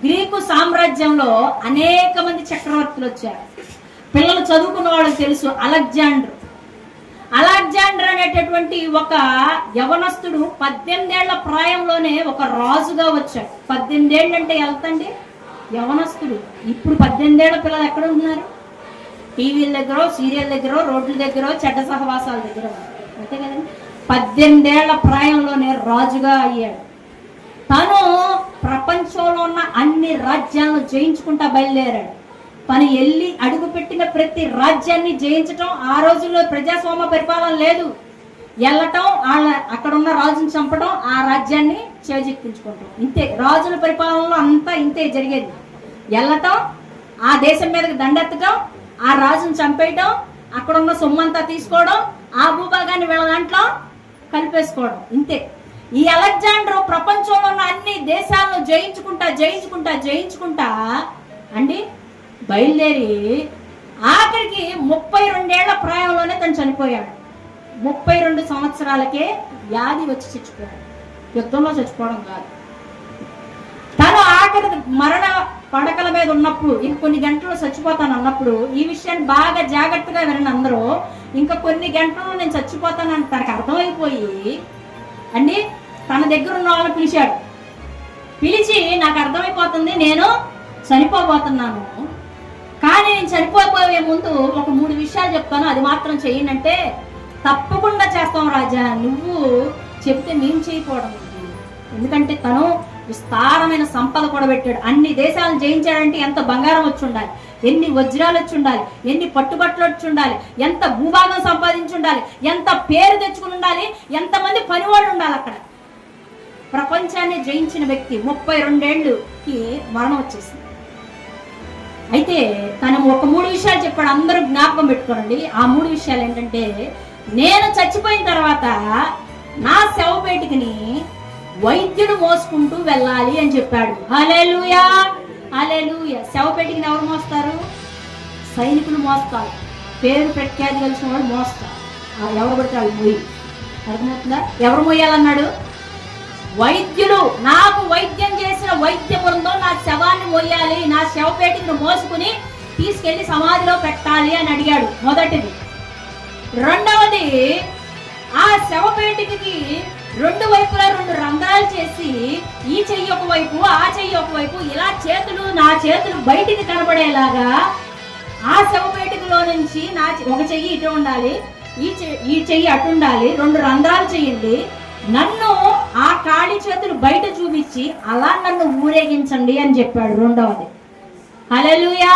Greek సామ్రాజ్యంలో అనేక మంది చక్రవర్తులు వచ్చారు. పిల్లలు చదువుకున్న వాళ్ళకి తెలుసు, అలెగ్జాండర్ అనేటటువంటి ఒక యవనస్తుడు 18 ఏళ్ల ప్రాయంలోనే ఒక రాజుగా వచ్చాడు. 18 ఏళ్ళు అంటే ఎంతండి? యవనస్తుడు. ఇప్పుడు 18 ఏళ్ల పిల్లలు ఎక్కడ ఉంటున్నారు? టీవీల దగ్గర, సీరియల్ దగ్గర, రోడ్ల దగ్గర, చెడ్డ సహవాసాల దగ్గర, అంతే కదండి. 18 ఏళ్ల ప్రాయంలోనే రాజుగా అయ్యాడు. తను ప్రపంచంలో ఉన్న అన్ని రాజ్యాలను జయించుకుంటా బయలుదేరాడు. తను వెళ్ళి అడుగుపెట్టిన ప్రతి రాజ్యాన్ని జయించటం. ఆ రోజుల్లో ప్రజాస్వామ్య పరిపాలన లేదు. వెళ్ళటం, అక్కడ ఉన్న రాజుని చంపడం, ఆ రాజ్యాన్ని చేజిక్కించుకోవటం, ఇంతే. రాజుల పరిపాలనలో అంతా ఇంతే జరిగేది. వెళ్ళటం, ఆ దేశం మీదకి దండెత్తటం, ఆ రాజుని చంపేయటం, అక్కడ ఉన్న సొమ్మంతా తీసుకోవడం, ఆ భూభాగాన్ని వీళ్ళ దాంట్లో కలిపేసుకోవడం, ఇంతే. ఈ అలెగ్జాండర్ ప్రపంచంలో ఉన్న అన్ని దేశాలను జయించుకుంటా అండి బయలుదేరి ఆఖరికి 32 ఏళ్ల ప్రాయంలోనే తను చనిపోయాడు. 32 సంవత్సరాలకే వ్యాధి వచ్చి చచ్చిపోయాడు. యుద్ధంలో చచ్చిపోవడం కాదు. తను ఆఖరి మరణ పడకల మీద ఉన్నప్పుడు, ఇంక కొన్ని గంటలు చచ్చిపోతాను అన్నప్పుడు, ఈ విషయాన్ని బాగా జాగ్రత్తగా వినండి అందరూ. ఇంకా కొన్ని గంటల్లో నేను చచ్చిపోతానని తనకు అర్థమైపోయి అండి తన దగ్గర ఉన్న వాళ్ళని పిలిచి, నాకు అర్థమైపోతుంది, నేను చనిపోబోతున్నాను, కానీ నేను చనిపోయే ముందు ఒక 3 విషయాలు చెప్తాను, అది మాత్రం చెయ్యనంటే తప్పకుండా చేస్తాం రాజా, నువ్వు చెప్తే మేము చేయకపోవడం. ఎందుకంటే తను విస్తారమైన సంపద కూడా పెట్టాడు. అన్ని దేశాలను జయించాడంటే ఎంత బంగారం వచ్చి ఉండాలి, ఎన్ని వజ్రాలు వచ్చి ఉండాలి, ఎన్ని పట్టుబట్టలు వచ్చి ఉండాలి, ఎంత భూభాగం సంపాదించి ఉండాలి, ఎంత పేరు తెచ్చుకుని ఉండాలి, ఎంతమంది పనివాళ్ళు ఉండాలి. అక్కడ ప్రపంచాన్ని జయించిన వ్యక్తి 32 ఏళ్ళకి మరణం వచ్చేసింది. అయితే తను ఒక 3 విషయాలు చెప్పాడు. అందరూ జ్ఞాపకం పెట్టుకోండి. ఆ 3 విషయాలు ఏంటంటే, నేను చచ్చిపోయిన తర్వాత నా శవపేటికని వైద్యుడు మోసుకుంటూ వెళ్ళాలి అని చెప్పాడు. హల్లెలూయా, హల్లెలూయా. శవపేటికని ఎవరు మోస్తారు? సైనికులు మోస్తారు. పేరు ప్రఖ్యాతి కలిసిన వాడు మోస్తారు. ఎవరు పడితే వాళ్ళు మోయి. అర్థమవుతుందా? ఎవరు మోయాలన్నాడు? వైద్యులు. నాకు వైద్యం చేసిన వైద్య బృందం నా శవాన్ని మోయాలి, నా శవపేటికను మోసుకుని తీసుకెళ్లి సమాధిలో పెట్టాలి అని అడిగాడు. మొదటిది. రెండవది, ఆ శవపేటికకి 2 వైపులా 2 రంధ్రాలు చేసి, ఈ చెయ్యి ఒకవైపు, ఆ చెయ్యి ఒకవైపు, ఇలా నా చేతులు బయటికి కనబడేలాగా ఆ శవపేటికలో నుంచి ఒక చెయ్యి ఇటు ఉండాలి, ఈ చెయ్యి అటు ఉండాలి, 2 రంధ్రాలు చేయండి, నన్ను ఆ ఖాళీ చేతులు బయట చూపించి అలా నన్ను ఊరేగించండి అని చెప్పాడు. రెండవది. హల్లెలూయా.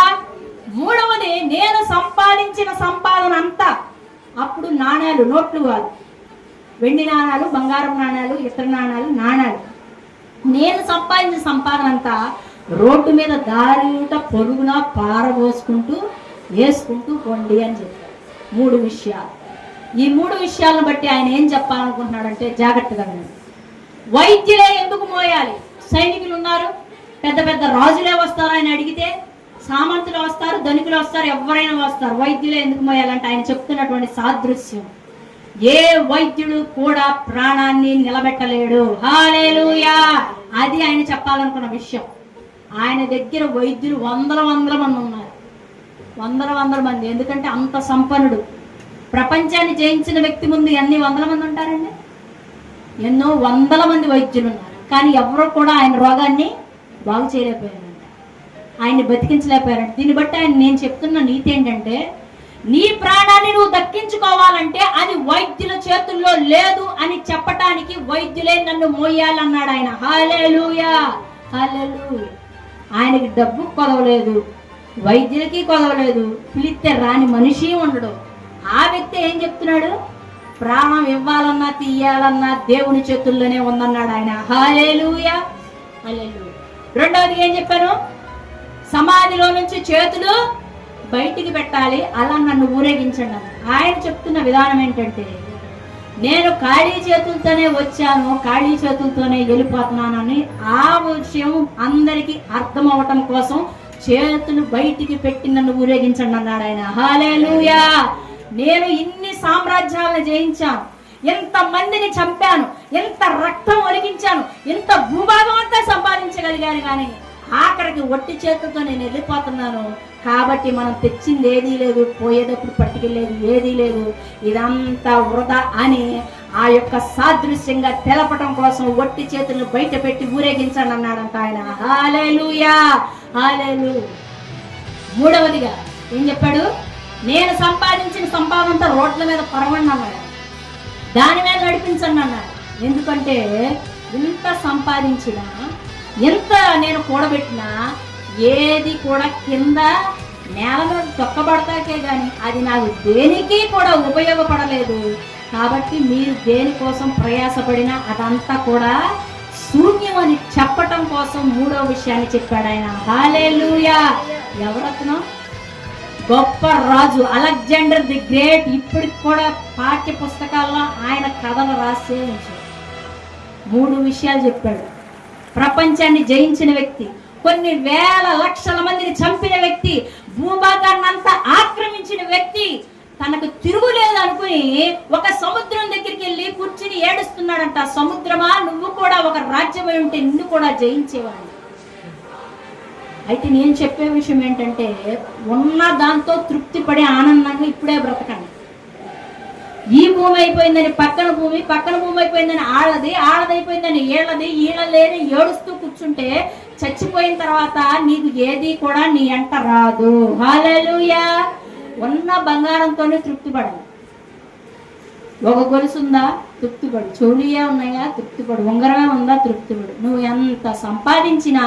మూడవది, నేను సంపాదించిన సంపాదన అంతా, అప్పుడు నాణ్యాలు, నోట్లు కాదు, వెండి నాణాలు, బంగారం నాణాలు, ఇతర నాణాలు, నేను సంపాదించిన సంపాదన అంతా రోడ్డు మీద దారిట పొరుగున పారబోసుకుంటూ వేసుకుంటూ పోండి అని చెప్పారు. 3 విషయాలు. ఈ 3 విషయాలను బట్టి ఆయన ఏం చెప్పాలనుకుంటున్నాడంటే, జాగ్రత్తగా వినండి. వైద్యులే ఎందుకు మోయాలి? సైనికులు ఉన్నారు, పెద్ద పెద్ద రాజులే వస్తారు. ఆయన అడిగితే సామంతులు వస్తారు, ధనికులు వస్తారు, ఎవరైనా వస్తారు. వైద్యులే ఎందుకు మోయాలంటే ఆయన చెప్తున్నటువంటి సాదృశ్యం, ఏ వైద్యుడు కూడా ప్రాణాన్ని నిలబెట్టలేడు. హల్లెలూయా. అది ఆయన చెప్పాలనుకున్న విషయం. ఆయన దగ్గర వైద్యులు వందల మంది ఉన్నారు. వందల మంది. ఎందుకంటే అంత సంపన్నుడు. ప్రపంచాన్ని జయించిన వ్యక్తి ముందు ఎన్ని వందల మంది ఉంటారండి? ఎన్నో వందల మంది వైద్యులు ఉన్నారు. కానీ ఎవరో కూడా ఆయన రోగాన్ని బాగు చేయలేకపోయారంట, ఆయన్ని బతికించలేకపోయారంట. దీన్ని బట్టి నేను చెప్తున్న నీతి ఏంటంటే, నీ ప్రాణాన్ని నువ్వు దక్కించుకోవాలంటే అది వైద్యుల చేతుల్లో లేదు అని చెప్పటానికి వైద్యులే నన్ను మోయాలన్నాడు ఆయన. హల్లెలూయా, హల్లెలూయా. ఆయనకి డబ్బు కొదవలేదు, వైద్యులకి కొదవలేదు, పిలిస్తే రాని మనిషి ఉండడు. ఆ వ్యక్తి ఏం చెప్తున్నాడు? ప్రాణం ఇవ్వాలన్నా తీయాలన్నా దేవుని చేతుల్లోనే ఉందన్నాడు ఆయన. హల్లెలూయా, హల్లెలూయా. రెండవది ఏం చెప్పాను? సమాధిలో నుంచి చేతులు బయటికి పెట్టాలి, అలా నన్ను ఊరేగించండి. ఆయన చెప్తున్న విధానం ఏంటంటే, నేను ఖాళీ చేతులతోనే వచ్చాను, ఖాళీ చేతులతోనే వెళ్ళిపోతున్నానని ఆ విషయం అందరికీ అర్థం అవటం కోసం చేతులు బయటికి పెట్టి నన్ను ఊరేగించండి అన్నాడు ఆయన. హల్లెలూయా. నేను ఇన్ని సామ్రాజ్యాలను జయించాను, ఎంత మందిని చంపాను, ఎంత రక్తం ఒలిగించాను, ఎంత భూభాగం అంతా సంపాదించగలిగాను, కానీ ఆఖరికి ఒట్టి చేతులతో నేను వెళ్ళిపోతున్నాను, కాబట్టి మనం తెచ్చింది ఏదీ లేదు, పోయేటప్పుడు పట్టుకెళ్ళేది ఏదీ లేదు, ఇదంతా వృధా అని ఆ యొక్క సాదృశ్యంగా తెలపటం కోసం ఒట్టి చేతులను బయట పెట్టి ఊరేగించండి అన్నాడంట ఆయన. హల్లెలూయా, హల్లెలూయా. మూడవదిగా ఏం చెప్పాడు? నేను సంపాదించిన సంపాదనంతా రోడ్ల మీద పరవండి అన్నాడు, దాని మీద నడిపించండి అన్నాడు. ఎందుకంటే ఎంత సంపాదించినా, ఎంత నేను కూడబెట్టినా ఏది కూడా కింద నేల మీద తొక్కబడతాకే కానీ అది నాకు దేనికి కూడా ఉపయోగపడలేదు. కాబట్టి మీరు దేనికోసం ప్రయాసపడినా అదంతా కూడా శూన్యం అని చెప్పటం కోసం మూడో విషయాన్ని చెప్పాడు ఆయన. హల్లెలూయా. ఎవరతను? గొప్ప రాజు అలెగ్జాండర్ ది గ్రేట్. ఇప్పటికి కూడా పాఠ్య పుస్తకాల్లో ఆయన కథలు రాసే ఉంచారు. మూడు విషయాలు చెప్పాడు. ప్రపంచాన్ని జయించిన వ్యక్తి, కొన్ని వేల లక్షల మందిని చంపిన వ్యక్తి, భూభాగాన్ని అంతా ఆక్రమించిన వ్యక్తి, తనకు తిరుగులేదు అనుకుని ఒక సముద్రం దగ్గరికి వెళ్ళి కూర్చుని ఏడుస్తున్నాడంట. సముద్రమా, నువ్వు కూడా ఒక రాజ్యమై ఉంటే నిన్ను కూడా జయించేవాడు. అయితే నేను చెప్పే విషయం ఏంటంటే, ఉన్న దాంతో తృప్తి పడి ఆనందంగా ఇప్పుడే బ్రతకండి. ఈ భూమి అయిపోయిందని పక్కన భూమి, పక్కన భూమి అయిపోయిందని ఆళ్ళదైపోయిందని ఈళ్ళది, ఈళ్ళలేని ఏడుస్తూ కూర్చుంటే చచ్చిపోయిన తర్వాత నీకు ఏది కూడా నీ ఎంట రాదు. హల్లెలూయా. ఉన్న బంగారంతోనే తృప్తిపడాలి. ఒక గొలుసుందా? తృప్తిపడు. చెవులియే ఉన్నాయా? తృప్తిపడు. ఉంగరమే ఉందా? తృప్తిపడు. నువ్వు ఎంత సంపాదించినా,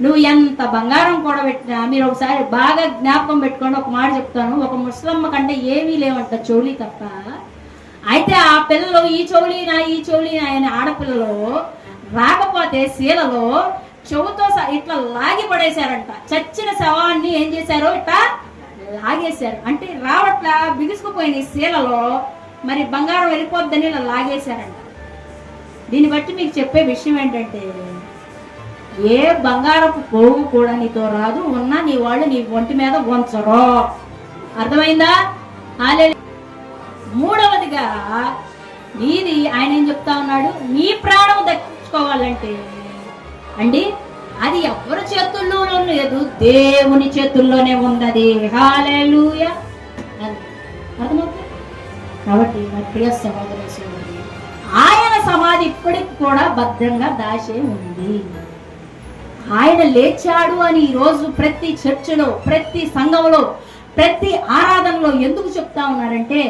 నువ్వు ఎంత బంగారం కూడబెట్టినా, మీరు ఒకసారి బాగా జ్ఞాపకం పెట్టుకోండి. ఒక మాట చెప్తాను. ఒక ముసలమ్మ కంటే ఏమీ లేవంట, చెవులి తప్ప. అయితే ఆ పిల్లలు ఈ చెవులినా అని ఆడపిల్లలు రాకపోతే శీలలో చెవుతో ఇట్లా లాగి పడేశారంట. చచ్చిన శవాన్ని ఏం చేశారు? ఇట్లా లాగేశారు. అంటే రావట్లా, బిగుసుకుపోయిన శీలలో మరి బంగారం వెళ్ళిపోద్దని ఇలా లాగేశారంట. దీన్ని బట్టి మీకు చెప్పే విషయం ఏంటంటే, ఏ బంగారపు పోగు కూడా నీతో రాదు, ఉన్నా నీ వాళ్ళు నీ ఒంటి మీద ఉంచరు. అర్థమైందా? హల్లెలూయా. మూడవదిగా నీది ఆయన ఏం చెప్తా ఉన్నాడు? నీ ప్రాణం దక్కించుకోవాలంటే అండి అది ఎవరి చేతుల్లోనూ లేదు, దేవుని చేతుల్లోనే ఉన్నది. హల్లెలూయా. అర్థమవుతుంది? కాబట్టి నా ప్రియ సహోదర సోదరి, ఆయన సమాధి ఇప్పటికి కూడా భద్రంగా దాచే ఉంది. ఆయన లేచాడు అని ఈరోజు ప్రతి చర్చిలో, ప్రతి సంఘంలో, ప్రతి ఆరాధనలో ఎందుకు చెప్తా ఉన్నారంటే,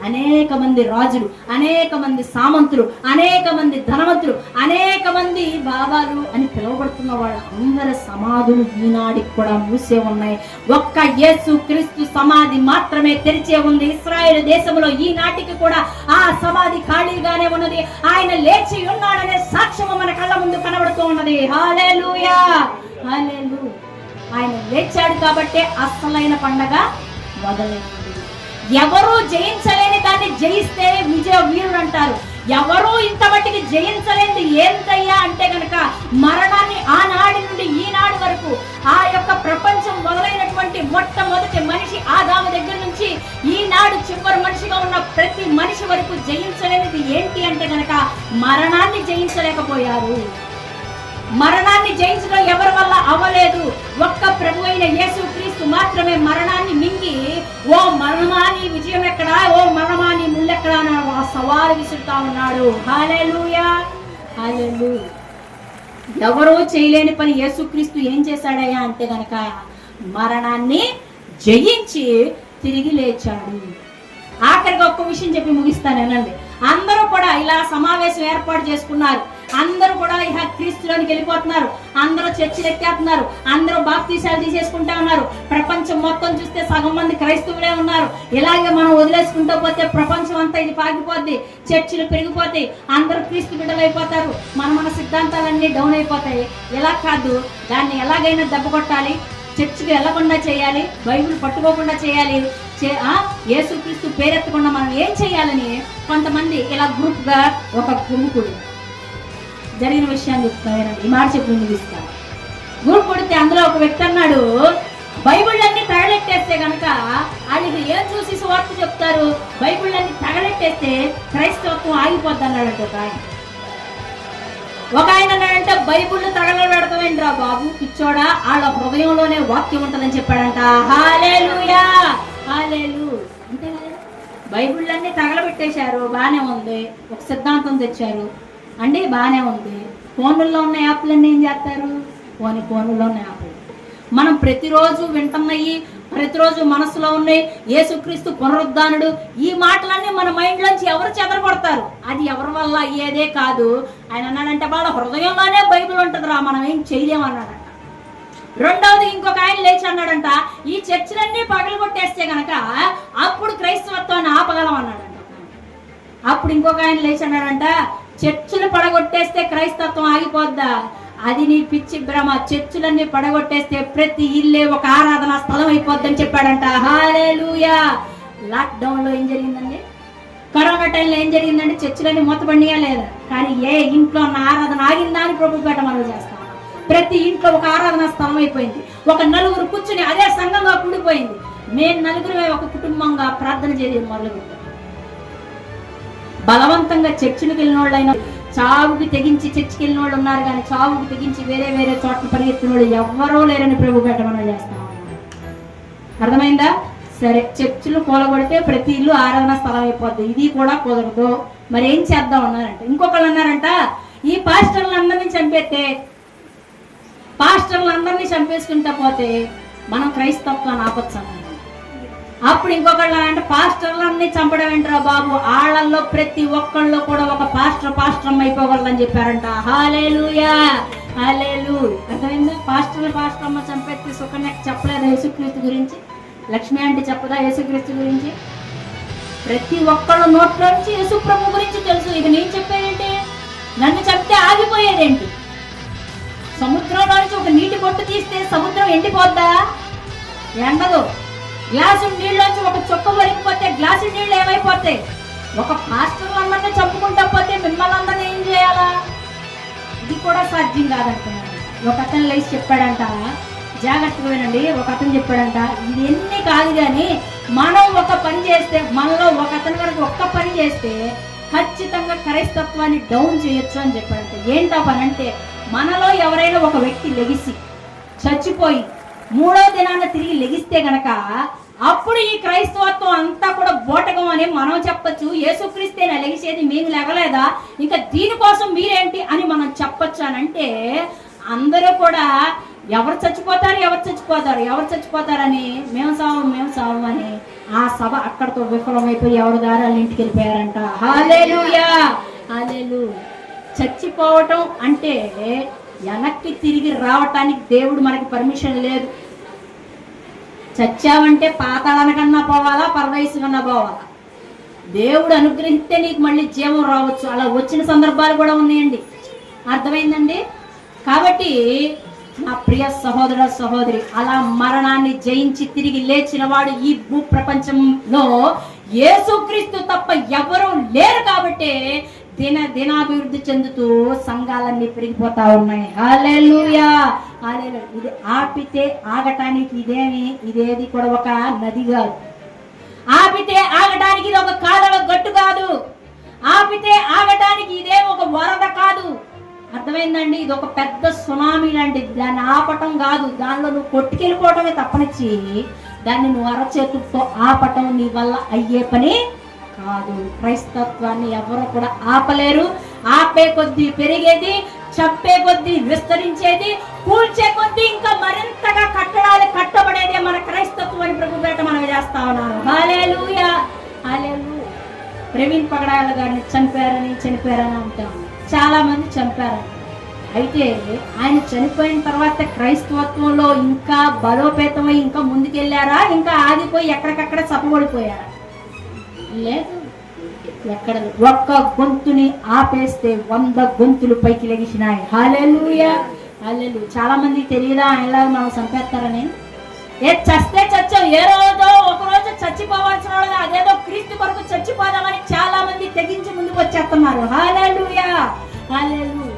అనేక మంది రాజులు, అనేక మంది సామంతులు, అనేక మంది ధనవంతులు, అనేక మంది బాబాలు అని పిలువబడుతున్న వాళ్ళ అందరి సమాధులు ఈనాటికి కూడా మూసే ఉన్నాయి. ఒక్క యేసు క్రీస్తు సమాధి మాత్రమే తెరిచే ఉంది. ఇశ్రాయేలు దేశంలో ఈనాటికి కూడా ఆ సమాధి ఖాళీగానే ఉన్నది. ఆయన లేచి ఉన్నాడనే సాక్ష్యము మన కళ్ళ ముందు కనబడుతూ ఉన్నది. హల్లెలూయా, హల్లెలూయా. ఆయన లేచాడు కాబట్టే అసలైన పండగ మొదలైంది. ఎవరు జయించలేని దాన్ని జయిస్తే విజయ వీరుడు అంటారు. ఎవరు ఇంత మట్టికి జయించలేనిది ఏంటయ్యా అంటే గనక, మరణాన్ని ఆనాడి నుండి ఈనాడు వరకు, ఆ యొక్క ప్రపంచం మొదలైనటువంటి మొట్టమొదటి మనిషి ఆదాము దగ్గర నుంచి ఈనాడు చివరి మనిషిగా ఉన్న ప్రతి మనిషి వరకు జయించలేనిది ఏంటి అంటే గనక, మరణాన్ని జయించలేకపోయారు. మరణాన్ని జయించడం ఎవరి వల్ల అవ్వలేదు. ఒక్క ప్రభు అయిన యేసు క్రీస్తు మాత్రమే మరణాన్ని మింగి, ఓ మరణమా నీ విజయం ఎక్కడా, ఓ మరణమా నీ ముళ్ళెక్కడా అని ఆ సవాలు విసురుతా ఉన్నాడు. హల్లెలూయా, హల్లెలూయా. ఎవరో చేయలేని పని యేసుక్రీస్తు ఏం చేశాడయ్యా అంటే గనక, మరణాన్ని జయించి తిరిగి లేచాడు. ఆఖరిగా ఒక్క విషయం చెప్పి ముగిస్తానేనండి. అందరూ కూడా ఇలా సమావేశం ఏర్పాటు చేసుకున్నారు. అందరూ కూడా ఇహ క్రీస్తులోనికి వెళ్ళిపోతున్నారు. అందరూ చర్చిలు ఎక్కేస్తున్నారు. అందరూ బాప్తీసాలు తీసేసుకుంటా ఉన్నారు. ప్రపంచం మొత్తం చూస్తే సగం మంది క్రైస్తవులే ఉన్నారు. ఇలాగే మనం వదిలేసుకుంటూ పోతే ప్రపంచం అంతా ఇది పాకిపోద్ది, చర్చిలు పెరిగిపోతాయి, అందరూ క్రీస్తు బిడ్డలు అయిపోతారు, మన సిద్ధాంతాలన్నీ డౌన్ అయిపోతాయి. ఇలా కాదు, దాన్ని ఎలాగైనా దెబ్బ కొట్టాలి, చర్చికి వెళ్లకుండా చేయాలి, బైబిల్ పట్టుకోకుండా చేయాలి, యేసుక్రీస్తు పేరెత్తకుండా మనం ఏం చేయాలని కొంతమంది ఇలా గ్రూప్ గా ఒక గుంపుడు జరిగిన విషయాన్ని చెప్తానండి. ఈ మాట చెప్పి ముగిస్తాను. గ్రూప్ కొడితే అందులో ఒక వ్యక్తి అన్నాడు, బైబిల్ అన్ని తగలెట్టేస్తే గనక వాళ్ళు ఏం చూసి సువార్త చెప్తారు, బైబిల్ అన్ని తగలెట్టేస్తే క్రైస్తవత్వం ఆగిపోద్ది అన్నాడు ఒక ఆయన. ఒక ఆయన అన్నాడంటే బైబుల్ తగలబెడతావేంట్రా బాబు పిచ్చోడా, వాళ్ళ హృదయంలోనే వాక్యం ఉంటుందని చెప్పాడంట. హల్లెలూయా, హల్లెలూయా. అంతే కదా, బైబుల్ అన్ని తగలబెట్టేశారు, బానే ఉంది. ఒక సిద్ధాంతం తెచ్చారు అండి, బానే ఉంది. ఫోన్లలో ఉన్న యాప్లన్నీ ఏం చేస్తారు? ఫోన్లలో ఉన్న యాప్లు మనం ప్రతిరోజు వింటున్నాయి, ప్రతిరోజు మనసులో ఉన్నాయి. యేసుక్రీస్తు పునరుద్ధానుడు, ఈ మాటలన్నీ మన మైండ్ లోంచి ఎవరు చెదరగొడతారు? అది ఎవరి వల్ల అయ్యేదే కాదు. ఆయన అన్నాడంటే వాళ్ళ హృదయంలోనే బైబిల్ ఉంటుందిరా, మనం ఏం చేయలేమన్నాడంట. రెండవది ఇంకొక ఆయన లేచి అన్నాడంట, ఈ చర్చిలన్నీ పగలు కొట్టేస్తే గనక అప్పుడు క్రైస్తవత్వాన్ని ఆపగలం అన్నాడంట. అప్పుడు ఇంకొక ఆయన లేచి అన్నాడంట, చర్చిలు పడగొట్టేస్తే క్రైస్తత్వం ఆగిపోద్దా? అది నీ పిచ్చి భ్రమ. చర్చిలన్నీ పడగొట్టేస్తే ప్రతి ఇల్లే ఒక ఆరాధన స్థలం అయిపోద్దని చెప్పాడంట. హల్లెలూయా. లాక్డౌన్ లో ఏం జరిగిందండి? కరోనా టైంలో ఏం జరిగిందండి? చర్చిలన్నీ మూతపడినాయా లేదా? కానీ ఏ ఇంట్లో ఉన్న ఆరాధన ఆగిందా అని ప్రభుపేట మనం చేస్తాం. ప్రతి ఇంట్లో ఒక ఆరాధన స్థలం అయిపోయింది. ఒక నలుగురు కూర్చుని అదే సంఘంగా కూడిపోయింది. మేము నలుగురమే ఒక కుటుంబంగా ప్రార్థన చేయడం మొదలుపెట్టాం. బలవంతంగా చర్చిలకు వెళ్ళిన వాళ్ళైనా, చావుకి తెగించి చర్చికి వెళ్ళిన వాళ్ళు ఉన్నారు, కానీ చావుకి తెగించి వేరే వేరే చోట్ల పరిగెత్తిన వాళ్ళు ఎవ్వరూ లేరని ప్రభుపేట మనం చేస్తాం. అర్థమైందా? సరే, చర్చిలు కూలగొడితే ప్రతి ఇల్లు ఆరాధన స్థలం అయిపోద్ది, ఇది కూడా కుదరదు, మరి ఏం చేద్దాం అన్నారంట. ఇంకొకళ్ళు అన్నారంట, ఈ పాస్టర్లందరినీ చంపేసుకుంటా పోతే మనం క్రైస్తత్వాన్ని ఆపొచ్చు అన్నారు. అప్పుడు ఇంకొకళ్ళు అంటే పాస్టర్లన్నీ చంపడం ఏంటరా బాబు, ఆళ్ళల్లో ప్రతి ఒక్కళ్ళు కూడా ఒక పాస్టర్ అయిపోగలదని చెప్పారంట. హల్లెలూయా, హల్లెలూయా. అర్థమైందా? పాస్టర్లమ్మ చంపేస్తే సుకన్య చెప్పలేదా యేసుక్రీస్తు గురించి? లక్ష్మి అంటే చెప్పదా యేసుక్రీస్తు గురించి? ప్రతి ఒక్కళ్ళు నోట్లోంచి యేసు ప్రభు గురించి తెలుసు. ఇక నేను చెప్పేదేంటి? నన్ను చెప్తే ఆగిపోయేదేంటి? సముద్రంలో నుంచి ఒక నీటి బొట్టు తీస్తే సముద్రం ఎండిపోద్దా? ఎండదు. గ్లాసు నీళ్ళలోంచి ఒక చుక్క వరిగిపోతే గ్లాసు నీళ్ళు ఏమైపోతాయి? ఒక పాస్టర్లందరినీ చంపుకుంటా పోతే మిమ్మల్ని అందరినీ ఏం చేయాలా? ఇది కూడా సాధ్యం కాదంటున్నాడు. ఒక అతను లేచి చెప్పాడంట, జాగ్రత్తగా వినండి. ఒక అతను చెప్పాడంట, ఇది ఎన్ని కాదు కానీ మనం ఒక పని చేస్తే, మనలో ఒక అతని వరకు ఒక్క పని చేస్తే ఖచ్చితంగా క్రైస్తత్వాన్ని డౌన్ చేయొచ్చు అని చెప్పాడంట. ఏంటా పని అంటే, మనలో ఎవరైనా ఒక వ్యక్తి లెగిసి చచ్చిపోయి మూడో దినాన తిరిగి లెగిస్తే గనక అప్పుడు ఈ క్రైస్తవత్వం అంతా కూడా బోటకం అని మనం చెప్పచ్చు. యేసుక్రీస్తేనా లెగిసేది, మేము లెగలేదా, ఇంకా దీనికోసం మీరేంటి అని మనం చెప్పచ్చు అని అంటే, అందరూ కూడా ఎవరు చచ్చిపోతారని మేము సావు అని ఆ సభ అక్కడతో విఫలమైపోయి ఎవరు దారాల ఇంటికి వెళ్ళిపోయారంట. హల్లెలూయా, హల్లెలూయా. చచ్చిపోవటం అంటే వెనక్కి తిరిగి రావటానికి దేవుడు మనకి పర్మిషన్ లేదు. చచ్చావంటే పాతాళానికన్నా పోవాలా, పరదేశం కన్నా పోవాలా. దేవుడు అనుగ్రహిస్తే నీకు మళ్ళీ జీవం రావచ్చు. అలా వచ్చిన సందర్భాలు కూడా ఉన్నాయండి. అర్థమైందండి? కాబట్టి నా ప్రియ సహోదర సహోదరి, అలా మరణాన్ని జయించి తిరిగి లేచిన వాడు ఈ భూ ప్రపంచంలో యేసుక్రీస్తు తప్ప ఎవరూ లేరు. కాబట్టి దినాభివృద్ధి చెందుతూ సంఘాలన్నీ పెరిగిపోతా ఉన్నాయి. హల్లెలూయా, హల్లెలూయా. ఇది ఆపితే ఆగటానికి ఇదేది కూడా ఒక నది కాదు. ఆపితే ఆగటానికి ఇది ఒక కాలువ గట్టు కాదు. ఆపితే ఆగటానికి ఇదే ఒక వరద కాదు. అర్థమైందండి? ఇది ఒక పెద్ద సునామీ లాంటిది. దాన్ని ఆపటం కాదు, దానిలో నువ్వు కొట్టుకెళ్ళిపోవటమే తప్పనిచ్చి దాన్ని నువ్వు అరచేతులతో ఆపటం నీ వల్ల అయ్యే పని కాదు. క్రైస్తత్వాన్ని ఎవరు కూడా ఆపలేరు. ఆపే కొద్దీ పెరిగేది, చంపే కొద్దీ విస్తరించేది, కూల్చే కొద్దీ ఇంకా మరింతగా కట్టడాలు కట్టబడేదే మన క్రైస్తత్వం అని ప్రభుపేట మనం చేస్తా ఉన్నాను. హల్లెలూయా, హల్లెలూయా. ప్రవీణ్ పగడాల గారిని చనిపోయారని అంటాం. చాలా మంది చంపారని. అయితే ఆయన చనిపోయిన తర్వాత క్రైస్తవత్వంలో ఇంకా బలోపేతమై ఇంకా ముందుకెళ్ళారా, ఇంకా ఆగిపోయి ఎక్కడికక్కడ చప్పబడిపోయారా? లేదు. ఎక్కడ ఒక్క గొంతుని ఆపేస్తే 100 గొంతులు పైకి లెగిసినాయి. హల్లెలూయా, హల్లెలూయా. చాలా మందికి తెలియదా ఆయనలాగా మనం చంపేస్తారని? చస్తే చచ్చాం, ఏ రోజో ఒక రోజు చచ్చిపోవాల్సిన వాళ్ళు అదేదో క్రీస్తు కొరకు చచ్చిపోదామని చాలా మంది తెగించి ముందుకు వచ్చేస్తున్నారు. హల్లెలూయా, హల్లెలూయా.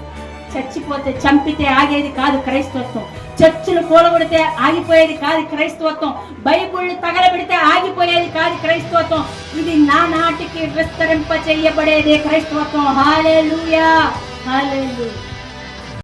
చచ్చిపోతే చంపితే ఆగేది కాదు క్రైస్తవత్వం. చర్చిలు కూలగొడితే ఆగిపోయేది కాదు క్రైస్తవత్వం. బైబిల్ తగలబెడితే ఆగిపోయేది కాదు క్రైస్తవత్వం. ఇది నానాటికి విస్తరింప చేయబడేదే క్రైస్తవత్వం. హల్లెలూయా, హల్లెలూయా.